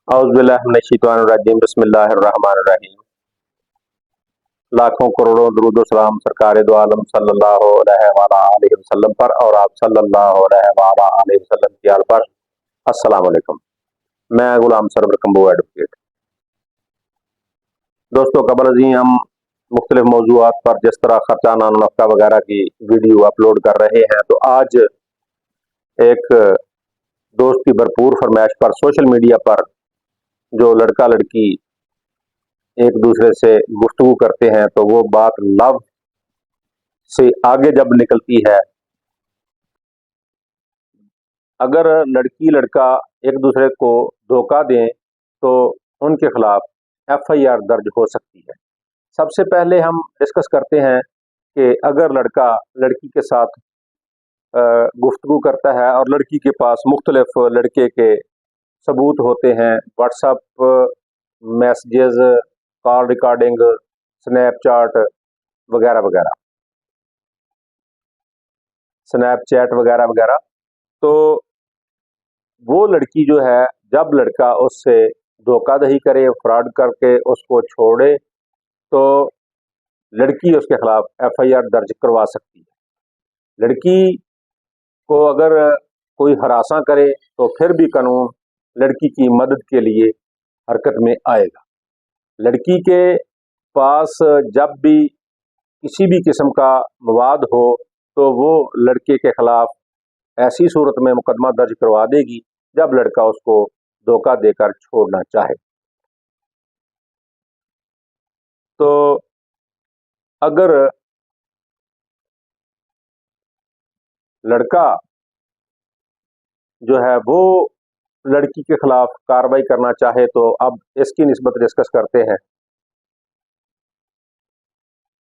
औज़ुबिल्लाहिमिनश्शैतानिर्रजीम बिस्मिल्लाहिर्रहमानिर्रहीम। लाखों करोड़ों दुरूद व सलाम सरकार दो आलम सल्लल्लाहु अलैहि वसल्लम पर और आप सल्लल्लाहु अलैहि वसल्लम की आल पर। अस्सलाम वालेकुम। मैं गुलाम सरवर कंबो एडवोकेट। दोस्तों, कबल अज़ीं हम मुख्तलिफ मौज़ूआत पर जिस तरह खर्चा नान नफ़्का वगैरह की वीडियो अपलोड कर रहे हैं, तो आज एक दोस्त की भरपूर फरमाइश पर सोशल मीडिया पर जो लड़का लड़की एक दूसरे से गुफ्तगू करते हैं, तो वो बात लव से आगे जब निकलती है, अगर लड़की लड़का एक दूसरे को धोखा दें तो उनके खिलाफ FIR दर्ज हो सकती है। सबसे पहले हम डिस्कस करते हैं कि अगर लड़का लड़की के साथ गुफ्तगू करता है और लड़की के पास मुख्तलिफ लड़के के सबूत होते हैं, WhatsApp messages, call recording, Snapchat वगैरह वगैरह, स्नैपचैट वगैरह वगैरह, तो वो लड़की जो है, जब लड़का उससे धोखाधड़ी करे, फ्रॉड करके उसको छोड़े, तो लड़की उसके खिलाफ FIR दर्ज करवा सकती है। लड़की को अगर कोई हरासा करे तो फिर भी कानून लड़की की मदद के लिए हरकत में आएगा। लड़की के पास जब भी किसी भी किस्म का मवाद हो तो वो लड़के के खिलाफ ऐसी सूरत में मुकदमा दर्ज करवा देगी जब लड़का उसको धोखा देकर छोड़ना चाहे। तो अगर लड़का जो है वो लड़की के खिलाफ कार्रवाई करना चाहे, तो अब इसकी निस्बत डिस्कस करते हैं।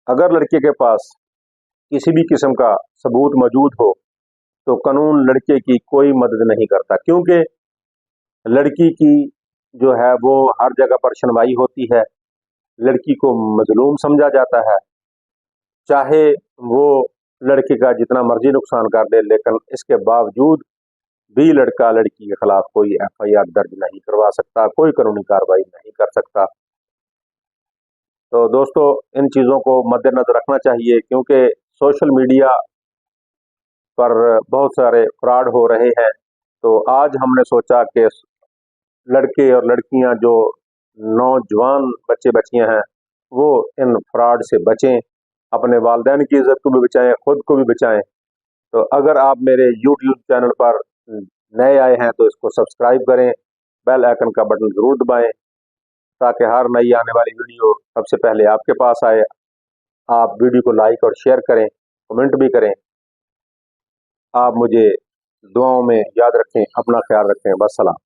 अगर लड़के के पास किसी भी किस्म का सबूत मौजूद हो तो कानून लड़के की कोई मदद नहीं करता, क्योंकि लड़की की जो है वो हर जगह पर सुनवाई होती है। लड़की को मजलूम समझा जाता है, चाहे वो लड़के का जितना मर्जी नुकसान कर दे, लेकिन इसके बावजूद भी लड़का लड़की के खिलाफ कोई FIR दर्ज नहीं करवा सकता, कोई कानूनी कार्रवाई नहीं कर सकता। तो दोस्तों, इन चीज़ों को मद्देनजर रखना चाहिए, क्योंकि सोशल मीडिया पर बहुत सारे फ्रॉड हो रहे हैं। तो आज हमने सोचा कि लड़के और लड़कियां जो नौजवान बच्चे बच्चियां हैं, वो इन फ्रॉड से बचें, अपने वालिदैन की इज्जत को भी बचाएं, खुद को भी बचाएं। तो अगर आप मेरे YouTube चैनल पर नए आए हैं तो इसको सब्सक्राइब करें, बेल आइकन का बटन ज़रूर दबाएं, ताकि हर नई आने वाली वीडियो सबसे पहले आपके पास आए। आप वीडियो को लाइक और शेयर करें, कमेंट भी करें। आप मुझे दुआओं में याद रखें, अपना ख्याल रखें। बस सलाम।